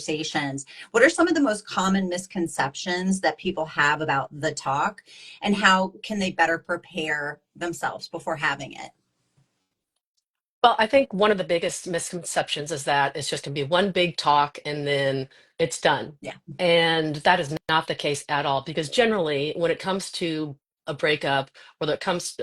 conversations. What are some of the most common misconceptions that people have about the talk, and how can they better prepare themselves before having it? Well, I think one of the biggest misconceptions is that it's just going to be one big talk and then it's done. Yeah. And that is not the case at all, because generally when it comes to a breakup, or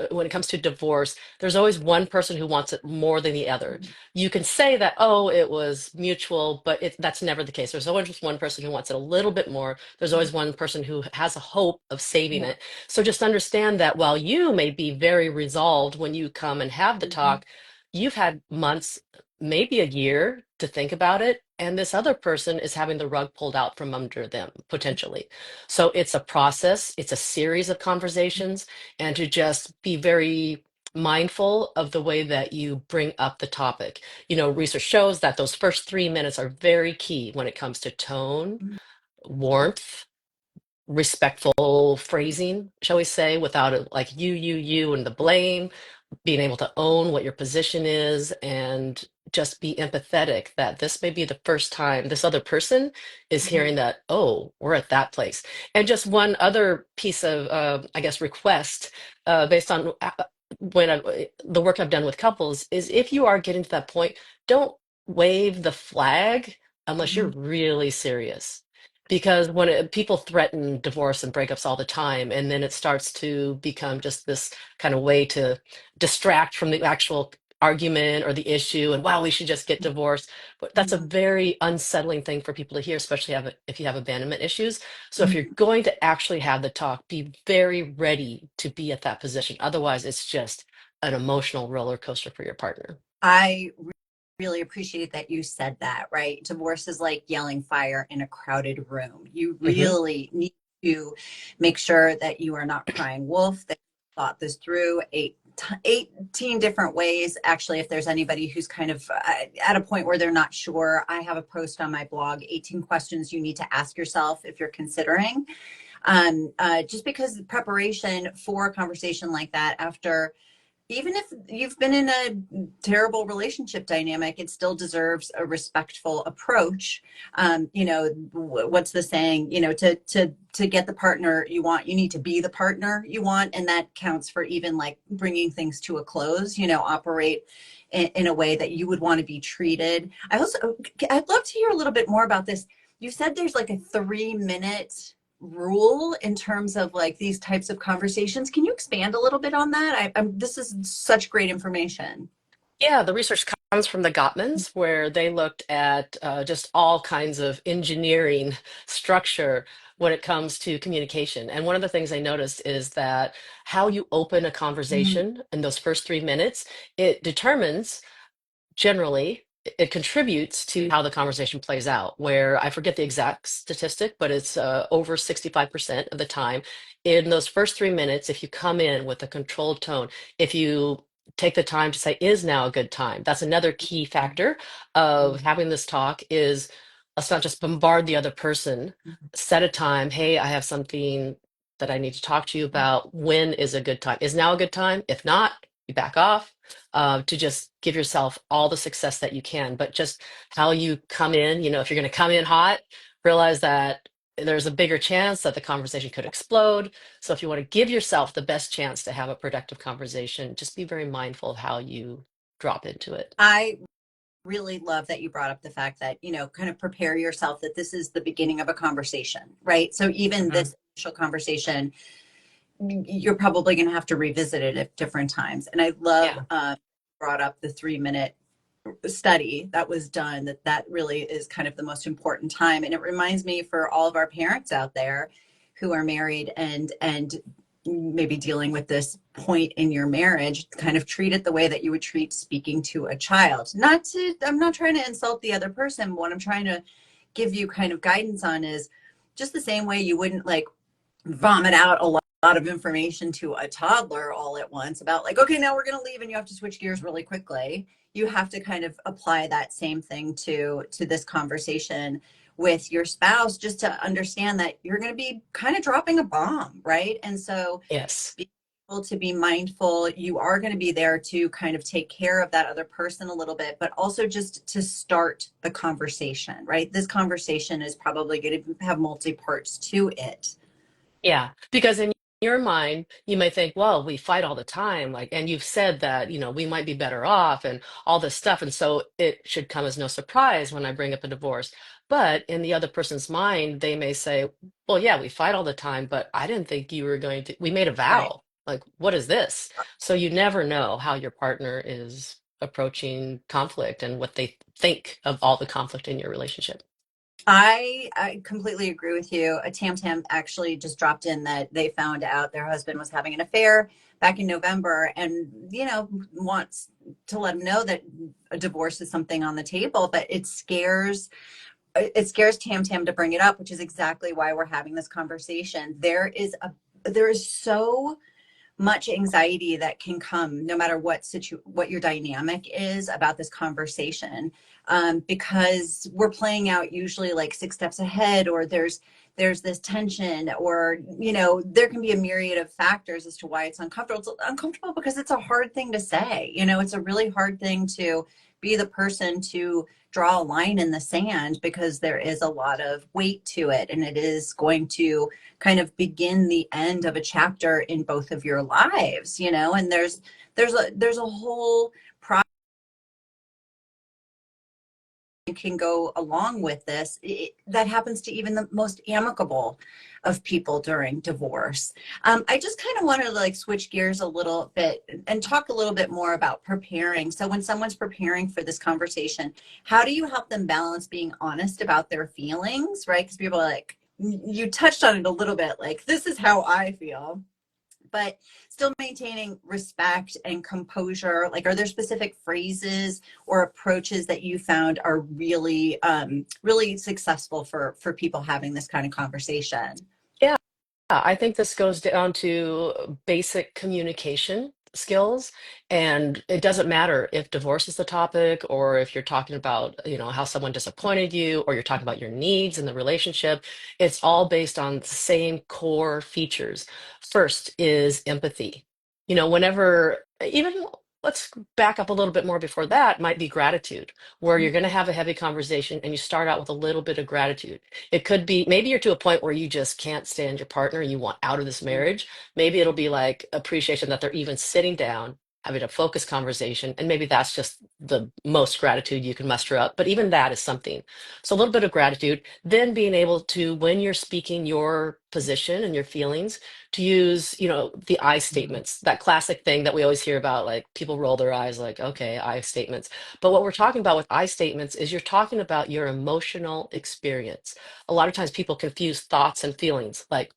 when it comes to divorce, there's always one person who wants it more than the other. You can say that, oh, it was mutual, but that's never the case. There's always just one person who wants it a little bit more. There's always one person who has a hope of saving Yeah. it. So just understand that while you may be very resolved when you come and have the talk, you've had months, maybe a year to think about it, and this other person is having the rug pulled out from under them potentially. So it's a process, it's a series of conversations, and to just be very mindful of the way that you bring up the topic. Research shows that those first 3 minutes are very key when it comes to tone, warmth, respectful phrasing, shall we say, without it like you, and the blame, being able to own what your position is, and just be empathetic that this may be the first time this other person is hearing that, oh, we're at that place. And just one other piece of, I guess, request based on the work I've done with couples is, if you are getting to that point, don't wave the flag unless you're really serious. Because people threaten divorce and breakups all the time, and then it starts to become just this kind of way to distract from the actual argument or the issue, and wow, we should just get divorced. But that's a very unsettling thing for people to hear, especially if you have abandonment issues. So if you're going to actually have the talk, be very ready to be at that position. Otherwise, it's just an emotional roller coaster for your partner. I really appreciate that you said that, right? Divorce is like yelling fire in a crowded room. You Hmm. really need to make sure that you are not crying wolf, that you thought this through 18 different ways. Actually, if there's anybody who's kind of at a point where they're not sure, I have a post on my blog, 18 questions you need to ask yourself if you're considering. Just because preparation for a conversation like that, after, even if you've been in a terrible relationship dynamic, it still deserves a respectful approach. What's the saying? To get the partner you want, you need to be the partner you want, and that counts for even like bringing things to a close. Operate in a way that you would want to be treated. I'd love to hear a little bit more about this. You said there's like a 3-minute rule in terms of like these types of conversations. Can you expand a little bit on that? This is such great information. Yeah, the research comes from the Gottmans, where they looked at just all kinds of engineering structure when it comes to communication. And one of the things they noticed is that how you open a Mhm. conversation in those first 3 minutes, it determines, generally, it contributes to how the conversation plays out. Where I forget the exact statistic, but it's over 65% of the time in those first 3 minutes, if you come in with a controlled tone, if you take the time to say, is now a good time? That's another key factor of having this talk is, let's not just bombard the other person. Set a time. Hey, I have something that I need to talk to you about. When is a good time? Is now a good time? If not, you back off, to just give yourself all the success that you can. But just how you come in, if you're going to come in hot, realize that there's a bigger chance that the conversation could explode. So if you want to give yourself the best chance to have a productive conversation, just be very mindful of how you drop into it. I really love that you brought up the fact that, kind of prepare yourself that this is the beginning of a conversation, right? So even Mhm. this initial conversation, you're probably going to have to revisit it at different times. And I love Yeah. brought up the 3-minute study that was done, that really is kind of the most important time. And it reminds me, for all of our parents out there who are married and maybe dealing with this point in your marriage, kind of treat it the way that you would treat speaking to a child. I'm not trying to insult the other person. What I'm trying to give you kind of guidance on is just the same way you wouldn't like vomit out a lot of information to a toddler all at once about like, okay, now we're going to leave and you have to switch gears really quickly. You have to kind of apply that same thing to this conversation with your spouse, just to understand that you're going to be kind of dropping a bomb, right? And so Yes. to be mindful. You are going to be there to kind of take care of that other person a little bit, but also just to start the conversation, right? This conversation is probably going to have multi parts to it. Yeah, because in your mind, you may think, well, we fight all the time, like, and you've said that, we might be better off and all this stuff. And so it should come as no surprise when I bring up a divorce. But in the other person's mind, they may say, well, yeah, we fight all the time, but I didn't think you were going to, we made a Right. vow. Like, what is this? So you never know how your partner is approaching conflict and what they think of all the conflict in your relationship. I completely agree with you. A Tam Tam actually just dropped in that they found out their husband was having an affair back in November, and wants to let him know that a divorce is something on the table, but it scares Tam Tam to bring it up, which is exactly why we're having this conversation. There is so much anxiety that can come no matter what your dynamic is about this conversation, because we're playing out usually like 6 steps ahead, or there's this tension, or there can be a myriad of factors as to why it's uncomfortable. It's uncomfortable because it's a hard thing to say. It's a really hard thing to be the person to draw a line in the sand, because there is a lot of weight to it, and it is going to kind of begin the end of a chapter in both of your lives, and there's a whole process can go along with this, that happens to even the most amicable of people during divorce. I just kind of want to like switch gears a little bit and talk a little bit more about preparing. So when someone's preparing for this conversation, how do you help them balance being honest about their feelings, right? Because people are like, you touched on it a little bit, like, this is how I feel, but still maintaining respect and composure. Like, are there specific phrases or approaches that you found are really really successful for people having this kind of conversation? Yeah. I think this goes down to basic communication skills. And it doesn't matter if divorce is the topic or if you're talking about, how someone disappointed you or you're talking about your needs in the relationship. It's all based on the same core features. First is empathy. Whenever, even let's back up a little bit more before that, might be gratitude, where you're going to have a heavy conversation and you start out with a little bit of gratitude. It could be maybe you're to a point where you just can't stand your partner and you want out of this marriage. Maybe it'll be like appreciation that they're even sitting down, having a focused conversation. And maybe that's just the most gratitude you can muster up. But even that is something. So a little bit of gratitude, then being able to, when you're speaking your position and your feelings, to use, the I statements, that classic thing that we always hear about, like people roll their eyes like, okay, I statements. But what we're talking about with I statements is you're talking about your emotional experience. A lot of times people confuse thoughts and feelings. Like,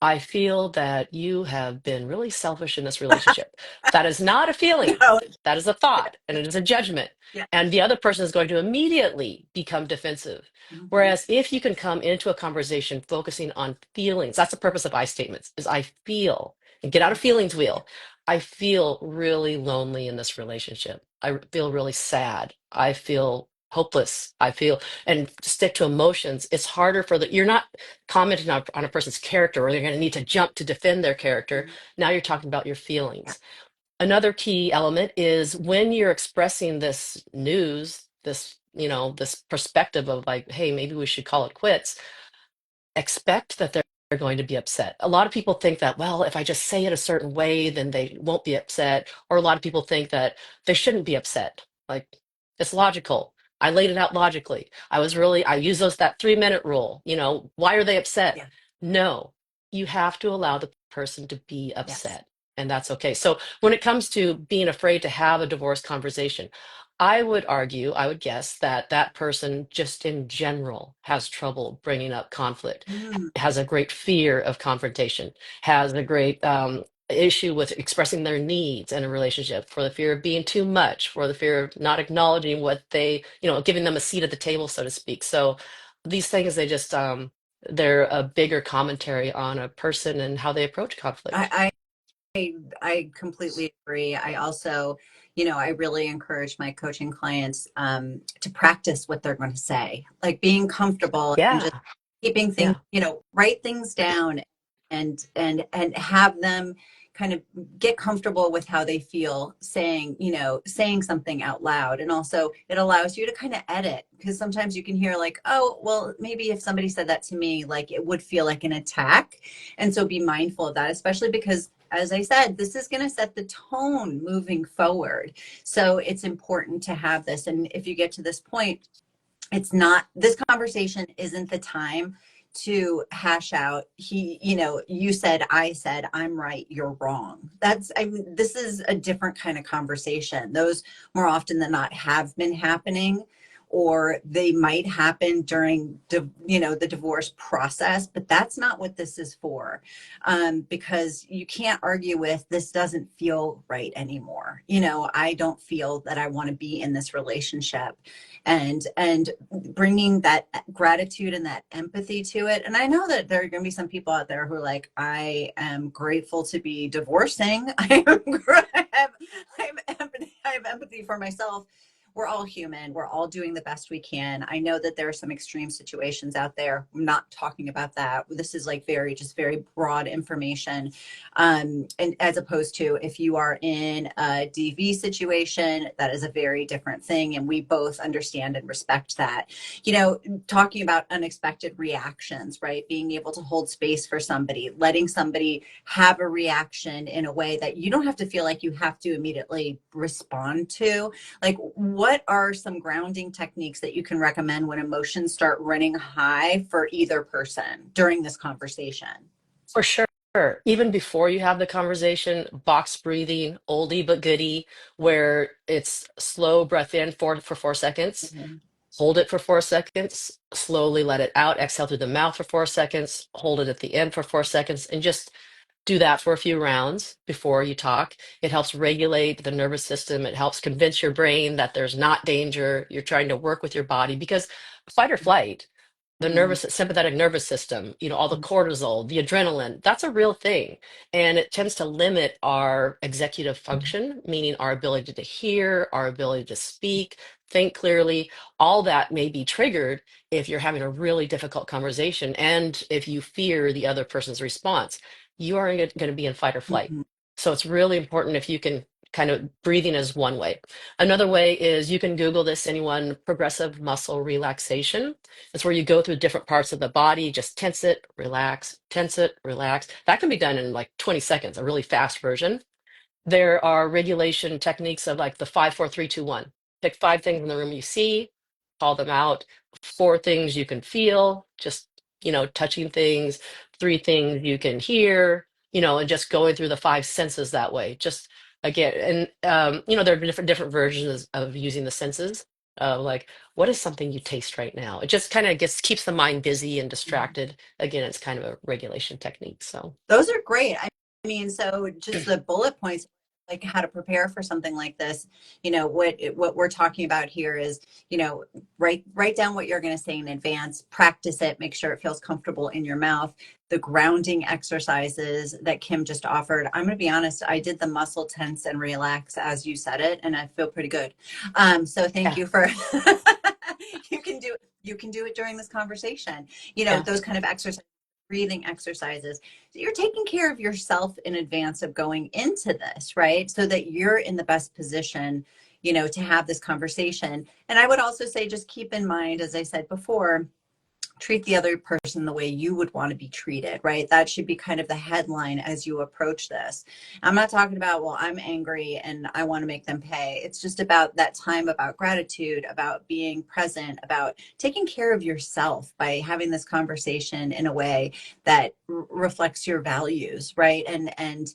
I feel that you have been really selfish in this relationship. That is not a feeling. No. That is a thought and it is a judgment. Yeah. And the other person is going to immediately become defensive. Mhm. Whereas if you can come into a conversation focusing on feelings, that's the purpose of I statements, is I feel, and get out of feelings wheel. I feel really lonely in this relationship. I feel really sad. I feel hopeless. I feel, and stick to emotions. It's harder you're not commenting on a person's character or they're going to need to jump to defend their character. Now you're talking about your Yeah. feelings. Another key element is when you're expressing this news, this perspective of like, hey, maybe we should call it quits, expect that they're going to be upset. A lot of people think that, well, if I just say it a certain way, then they won't be upset. Or a lot of people think that they shouldn't be upset. Like, it's logical. I laid it out logically. I use that 3-minute rule. Why are they upset? Yeah. No, you have to allow the person to be Yes. upset. And that's okay. So when it comes to being afraid to have a divorce conversation, I would guess that that person just in general has trouble bringing up conflict, Mm. has a great fear of confrontation, has a great issue with expressing their needs in a relationship, for the fear of being too much, for the fear of not acknowledging what giving them a seat at the table, so to speak. So these things, they're a bigger commentary on a person and how they approach conflict. I, I completely agree. I also, I really encourage my coaching clients to practice what they're going to say, like being comfortable and just Yeah, keeping things, yeah. write things down and have them kind of get comfortable with how they feel saying, saying something out loud. And also it allows you to kind of edit, because sometimes you can hear like, oh, well, maybe if somebody said that to me, like it would feel like an attack. And so be mindful of that, especially because, as I said, this is going to set the tone moving forward. So it's important to have this. And if you get to this point, it's not, this conversation isn't the time to hash out, you said, I said, I'm right, you're wrong. This is a different kind of conversation. Those more often than not have been happening, or they might happen during the divorce process, but that's not what this is for. Because you can't argue with, this doesn't feel right anymore. I don't feel that I want to be in this relationship, and bringing that gratitude and that empathy to it. And I know that there are going to be some people out there who are like, I am grateful to be divorcing. I have empathy for myself. We're all human. We're all doing the best we can. I know that there are some extreme situations out there. I'm not talking about that. This is like very broad information. And as opposed to if you are in a DV situation, that is a very different thing. And we both understand and respect that. Talking about unexpected reactions, right? Being able to hold space for somebody, letting somebody have a reaction in a way that you don't have to feel like you have to immediately respond to. Like, what are some grounding techniques that you can recommend when emotions start running high for either person during this conversation? For sure. Even before you have the conversation, box breathing, oldie but goodie, where it's slow breath in for 4 seconds, Mhm. hold it for 4 seconds, slowly let it out, exhale through the mouth for 4 seconds, hold it at the end for 4 seconds, and just do that for a few rounds before you talk. It helps regulate the nervous system. It helps convince your brain that there's not danger. You're trying to work with your body because fight or flight, the Mhm. sympathetic nervous system, all the cortisol, the adrenaline, that's a real thing. And it tends to limit our executive function, meaning our ability to hear, our ability to speak, think clearly. All that may be triggered if you're having a really difficult conversation and if you fear the other person's response. You are going to be in fight or flight. Mhm. So it's really important if you can kind of breathing is one way. Another way is you can Google this, anyone, progressive muscle relaxation. It's where you go through different parts of the body, just tense it, relax. That can be done in like 20 seconds, a really fast version. There are regulation techniques of like the 5, 4, 3, 2, 1. Pick 5 things in the room you see, call them out. 4 things you can feel, just, touching things. 3 things you can hear, and just going through the 5 senses that way. Just again, and there are different versions of using the senses. Like, what is something you taste right now? It just kind of keeps the mind busy and Mhm. distracted. Again, it's kind of a regulation technique. So. Those are great. I mean, so just the bullet points, like how to prepare for something like this. What we're talking about here is, write down what you're going to say in advance, practice it, make sure it feels comfortable in your mouth. The grounding exercises that Kim just offered. I'm going to be honest, I did the muscle tense and relax as you said it, and I feel pretty good. So thank Yeah, you for you can do it during this conversation. yeah. Those kind of exercises, breathing exercises. So you're taking care of yourself in advance of going into this, right? So that you're in the best position, to have this conversation. And I would also say, just keep in mind, as I said before, treat the other person the way you would want to be treated, right? That should be kind of the headline as you approach this. I'm not talking about, well, I'm angry and I want to make them pay. It's just about that time, about gratitude, about being present, about taking care of yourself by having this conversation in a way that reflects your values, right? And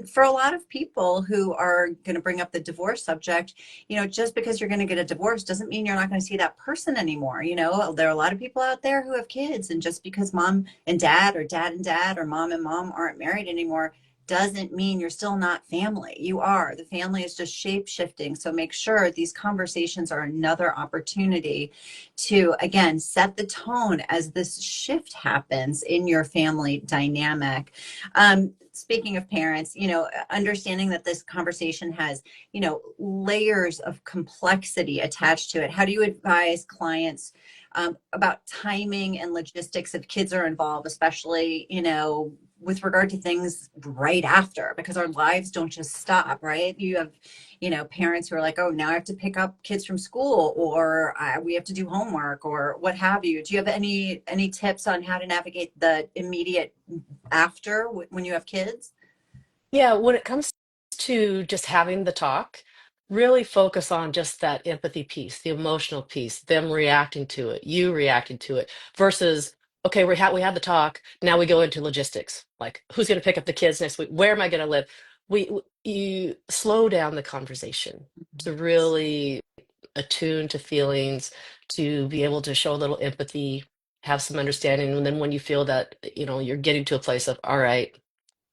for a lot of people who are going to bring up the divorce subject, just because you're going to get a divorce doesn't mean you're not going to see that person anymore. There are a lot of people out there who have kids, and just because mom and dad, or dad and dad, or mom and mom aren't married anymore doesn't mean you're still not family. You are. The family is just shape shifting. So make sure these conversations are another opportunity to, again, set the tone as this shift happens in your family dynamic. Speaking of parents, understanding that this conversation has, layers of complexity attached to it. How do you advise clients about timing and logistics if kids are involved, especially, with regard to things right after, because our lives don't just stop, right? You have, parents who are like, oh, now I have to pick up kids from school, or we have to do homework, or what have you. Do you have any tips on how to navigate the immediate after when you have kids? Yeah, when it comes to just having the talk, really focus on just that empathy piece, the emotional piece, them reacting to it, you reacting to it, versus, okay, we had the talk, now we go into logistics. Like, who's going to pick up the kids next week? Where am I going to live? You slow down the conversation to really attune to feelings, to be able to show a little empathy, have some understanding. And then when you feel that, you're getting to a place of, all right,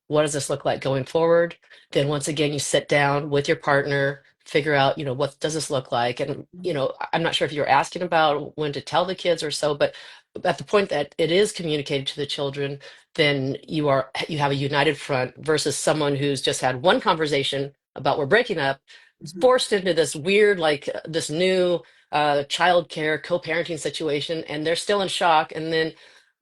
what does this look like going forward? Then once again, you sit down with your partner, figure out, what does this look like? And, I'm not sure if you're asking about when to tell the kids or so, but at the point that it is communicated to the children, then you have a united front versus someone who's just had one conversation about we're breaking up, Mhm. forced into this weird, like this new childcare co-parenting situation, and they're still in shock. And then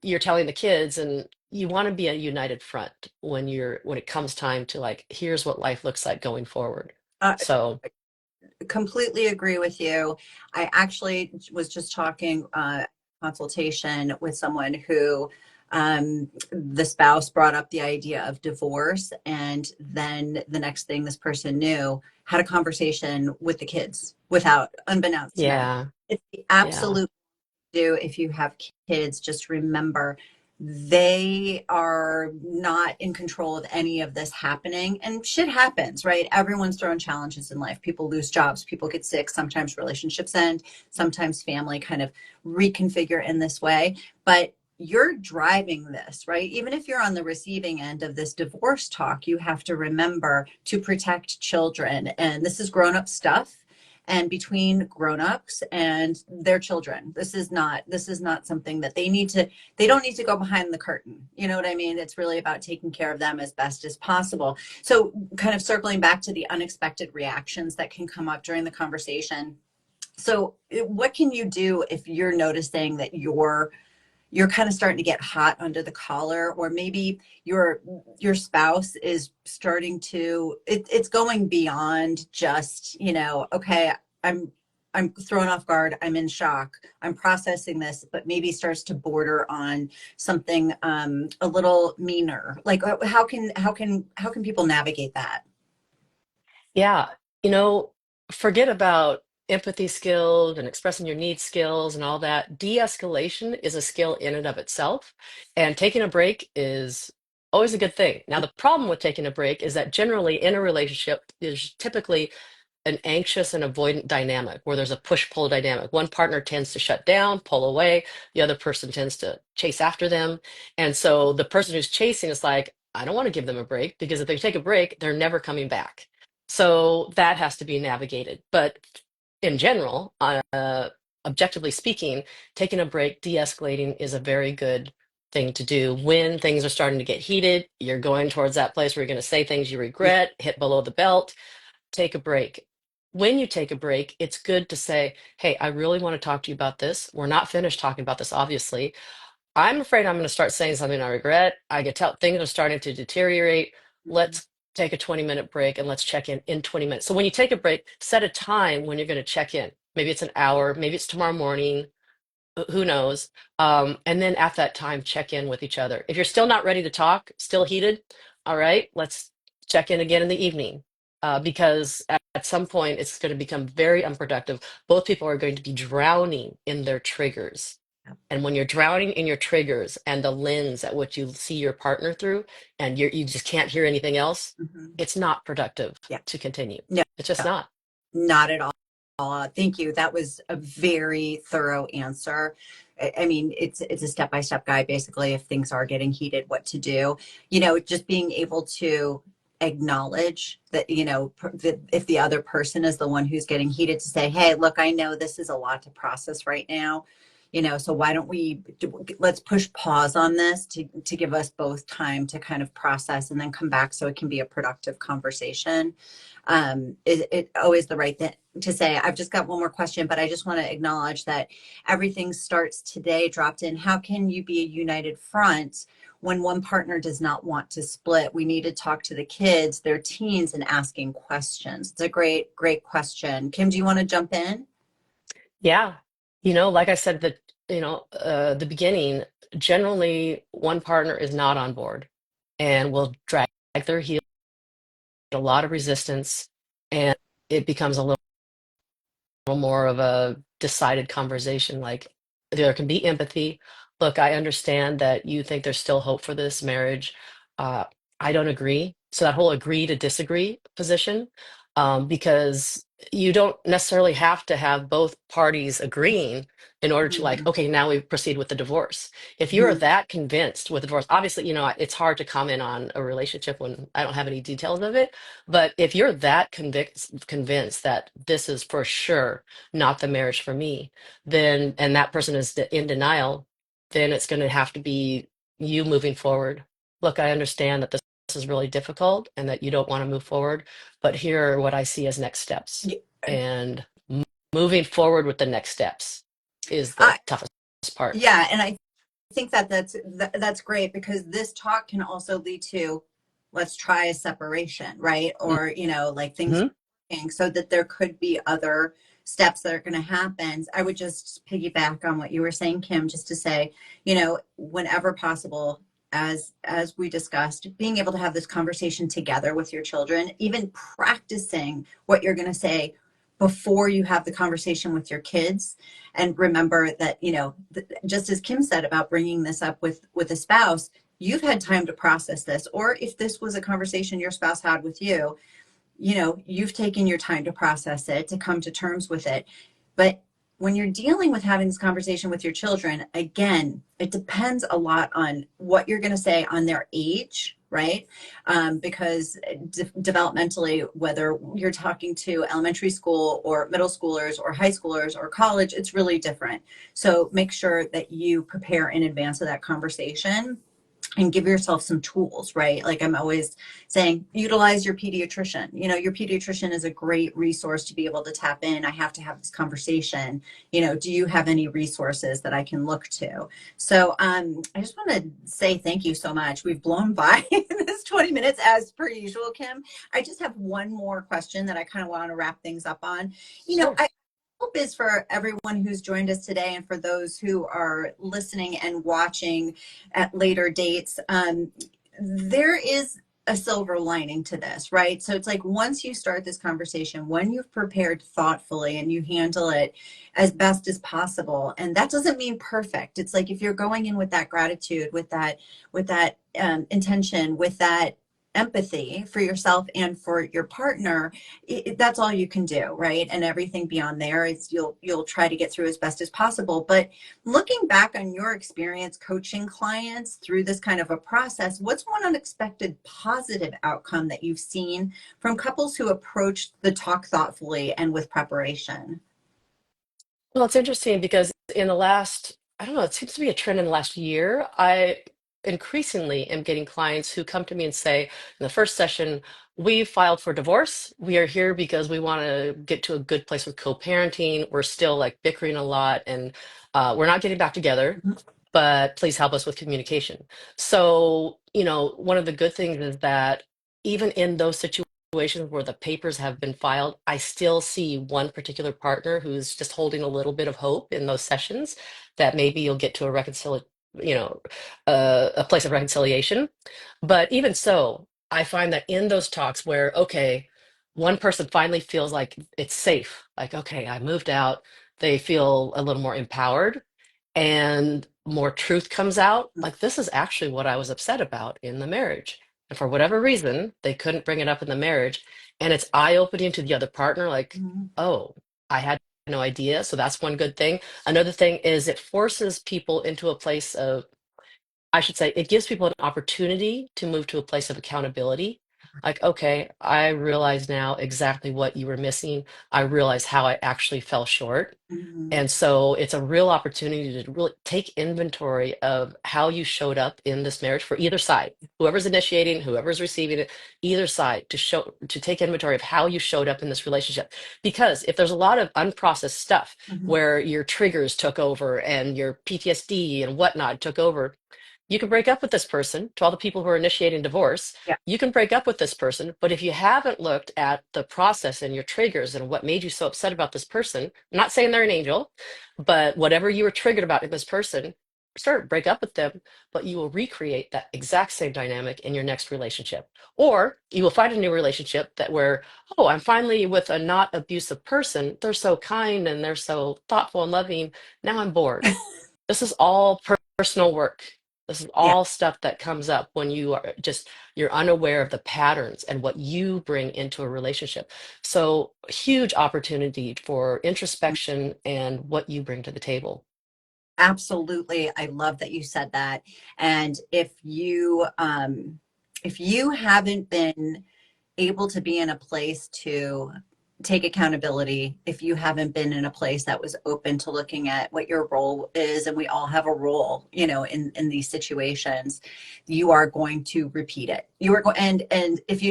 you're telling the kids, and you want to be a united front when it comes time to, like, here's what life looks like going forward. Uh, So Completely agree with you. I actually was just talking consultation with someone who the spouse brought up the idea of divorce, and then the next thing this person knew, had a conversation with the kids without unbeknownst to them. yeah, It's the yeah, absolute do if you have kids, just remember they are not in control of any of this happening, and shit happens, right? Everyone's thrown challenges in life. People lose jobs, people get sick, sometimes relationships end, sometimes family kind of reconfigure in this way, but you're driving this, right? Even if you're on the receiving end of this divorce talk, you have to remember to protect children, and this is grown up stuff, and between grown-ups and their children, this is not something that they don't need to go behind the curtain. You know what I mean? It's really about taking care of them as best as possible. So kind of circling back to the unexpected reactions that can come up during the conversation, so what can you do if you're noticing that you're kind of starting to get hot under the collar, or maybe your spouse is starting to it's going beyond just, okay, i'm I'm thrown off guard, I'm in shock, I'm processing this, but maybe starts to border on something a little meaner. Like, how can people navigate that? yeah. you know Forget about empathy skills and expressing your needs skills and all that. De-escalation is a skill in and of itself, and taking a break is always a good thing. Now, the problem with taking a break is that generally in a relationship, there's typically an anxious and avoidant dynamic where there's a push pull dynamic. One partner tends to shut down, pull away, the other person tends to chase after them. And so the person who's chasing is like, I don't want to give them a break, because if they take a break, they're never coming back. So that has to be navigated. But in general, objectively speaking, taking a break, de escalating is a very good thing to do when things are starting to get heated. You're going towards that place where you're going to say things you Yeah. regret, hit below the belt. Take a break. When you take a break, it's good to say, hey, I really want to talk to you about this. We're not finished talking about this, obviously. I'm afraid I'm going to start saying something I regret. I get tell things are starting to deteriorate. Mhm. Let's take a 20-minute break and let's check in 20 minutes. So when you take a break, set a time when you're going to check in. Maybe it's an hour, maybe it's tomorrow morning, who knows? And then at that time, check in with each other. If you're still not ready to talk, still heated, all right, let's check in again in the evening. Because at some point, it's going to become very unproductive. Both people are going to be drowning in their triggers. And when you're drowning in your triggers and the lens at which you see your partner through, and you just can't hear anything else, Mhm. it's not productive Yeah. to continue. No, It's just not. not at all. Thank you. That was a very thorough answer. I mean, it's a step-by-step guide, basically, if things are getting heated, what to do. Just being able to acknowledge that, that if the other person is the one who's getting heated, to say, hey, look, I know this is a lot to process right now. So why don't let's push pause on this to give us both time to kind of process and then come back so it can be a productive conversation. It always the right thing to say. I've just got one more question, but I just want to acknowledge that everything starts today dropped in. How can you be a united front when one partner does not want to split? We need to talk to the kids, their teens, and asking questions. It's a great question. Kim, do you want to jump in? Yeah. Like I said, the beginning, generally one partner is not on board and will drag their heels, a lot of resistance, and it becomes a little more of a decided conversation. Like there can be empathy. Look, I understand that you think there's still hope for this marriage. Uh, I don't agree. So that whole agree to disagree position, because you don't necessarily have to have both parties agreeing in order to like, Mhm. okay, now we proceed with the divorce. If you're Mhm. that convinced with the divorce, obviously, it's hard to comment on a relationship when I don't have any details of it. But if you're that convinced that this is for sure not the marriage for me, then, and that person is in denial, then it's going to have to be you moving forward. Look, I understand that this is really difficult and that you don't want to move forward, but here are what I see as next steps. Yeah. And moving forward with the next steps is the Uh, toughest part. yeah, and I think that's great because this talk can also lead to let's try a separation, right? Or like things Mhm. so that there could be other steps that are going to happen. I would just piggyback on what you were saying, Kim, just to say, whenever possible, as we discussed, being able to have this conversation together with your children, even practicing what you're going to say before you have the conversation with your kids. And remember that, just as Kim said about bringing this up with a spouse, you've had time to process this. Or if this was a conversation your spouse had with you, you've taken your time to process it, to come to terms with it. But when you're dealing with having this conversation with your children, again, it depends a lot on what you're going to say on their age, right? Because developmentally, whether you're talking to elementary school or middle schoolers or high schoolers or college, it's really different. So make sure that you prepare in advance of that conversation and give yourself some tools, right? Like I'm always saying, utilize your pediatrician. Your pediatrician is a great resource to be able to tap in. I have to have this conversation. Do you have any resources that I can look to? So I just want to say thank you so much. We've blown by this 20 minutes as per usual, Kim. I just have one more question that I kind of want to wrap things up on. Sure. I hope is for everyone who's joined us today and for those who are listening and watching at later dates. There is a silver lining to this, right? So it's like once you start this conversation, when you've prepared thoughtfully and you handle it as best as possible, and that doesn't mean perfect. It's like if you're going in with that gratitude, with that intention, with that empathy for yourself and for your partner, that's all you can do, right? And everything beyond there is you'll try to get through as best as possible. But looking back on your experience coaching clients through this kind of a process, what's one unexpected positive outcome that you've seen from couples who approached the talk thoughtfully and with preparation? Well, it's interesting because in the last, I don't know, it seems to be a trend in the last year. I increasingly am getting clients who come to me and say, in the first session, we filed for divorce. We are here because we want to get to a good place with co-parenting. We're still like bickering a lot and we're not getting back together, Mhm. but please help us with communication. So, one of the good things is that even in those situations where the papers have been filed, I still see one particular partner who's just holding a little bit of hope in those sessions that maybe you'll get to you know, a place of reconciliation. But even so, I find that in those talks where, okay, one person finally feels like it's safe, like, okay, I moved out, they feel a little more empowered and more truth comes out. Like, this is actually what I was upset about in the marriage. And for whatever reason, they couldn't bring it up in the marriage. And it's eye-opening to the other partner, like, Mhm. oh, I had no idea. So that's one good thing. Another thing is it forces people into a place of, I should say, it gives people an opportunity to move to a place of accountability Like, okay, I realize now exactly what you were missing. I realize how I actually fell short. Mhm. And so it's a real opportunity to really take inventory of how you showed up in this marriage for either side, whoever's initiating, whoever's receiving it, either side to take inventory of how you showed up in this relationship. Because if there's a lot of unprocessed stuff Mhm. where your triggers took over and your PTSD and whatnot took over, you can break up with this person. To all the people who are initiating divorce, Yeah. you can break up with this person, but if you haven't looked at the process and your triggers and what made you so upset about this person, I'm not saying they're an angel, but whatever you were triggered about in this person, break up with them, but you will recreate that exact same dynamic in your next relationship. Or you will find a new relationship that where, oh, I'm finally with a not abusive person. They're so kind and they're so thoughtful and loving. Now I'm bored. This is all personal work. This is Yeah. all stuff that comes up when you're unaware of the patterns and what you bring into a relationship. So huge opportunity for introspection and what you bring to the table. Absolutely. I love that you said that. And if you haven't been able to be in a place to take accountability, if you haven't been in a place that was open to looking at what your role is, and we all have a role, in these situations, you are going to repeat it. You are going, and if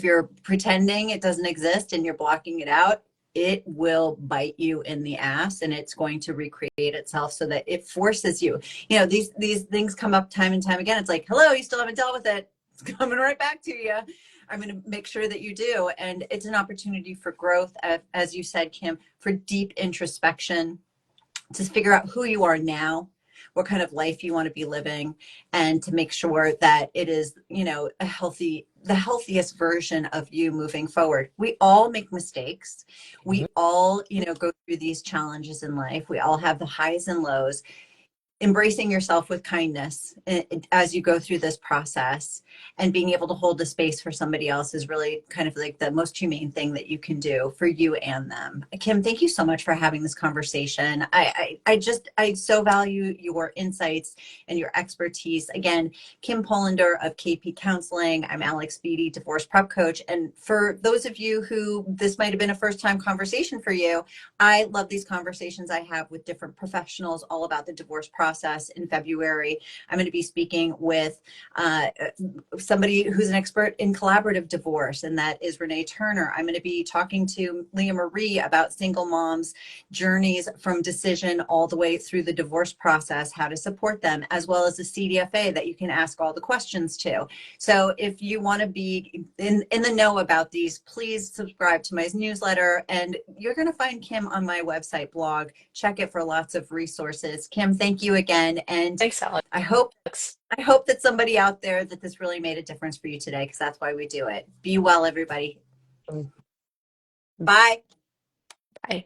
you're pretending it doesn't exist and you're blocking it out, it will bite you in the ass, and it's going to recreate itself so that it forces you. These things come up time and time again. It's like, hello, you still haven't dealt with it. It's coming right back to you. I'm going to make sure that you do. And it's an opportunity for growth, as you said, Kim, for deep introspection, to figure out who you are now, what kind of life you want to be living, and to make sure that it is, the healthiest version of you moving forward. We all make mistakes. Mhm. We all, go through these challenges in life. We all have the highs and lows. Embracing yourself with kindness as you go through this process, and being able to hold the space for somebody else is really kind of like the most humane thing that you can do for you and them. Kim, thank you so much for having this conversation. I so value your insights and your expertise. Again, Kim Polinder of KP Counseling. I'm Alex Beattie, divorce prep coach. And for those of you who this might have been a first time conversation for you, I love these conversations I have with different professionals all about the divorce process. In February, I'm going to be speaking with somebody who's an expert in collaborative divorce, and that is Renee Turner. I'm going to be talking to Leah Marie about single moms' journeys from decision all the way through the divorce process, how to support them, as well as the CDFA that you can ask all the questions to. So if you want to be in the know about these, please subscribe to my newsletter, and you're going to find Kim on my website blog. Check it for lots of resources. Kim, thank you again. And Thanks, Alex. I hope I hope that somebody out there that this really made a difference for you today, because that's why we do it. Be well, everybody. Mm, Bye. bye.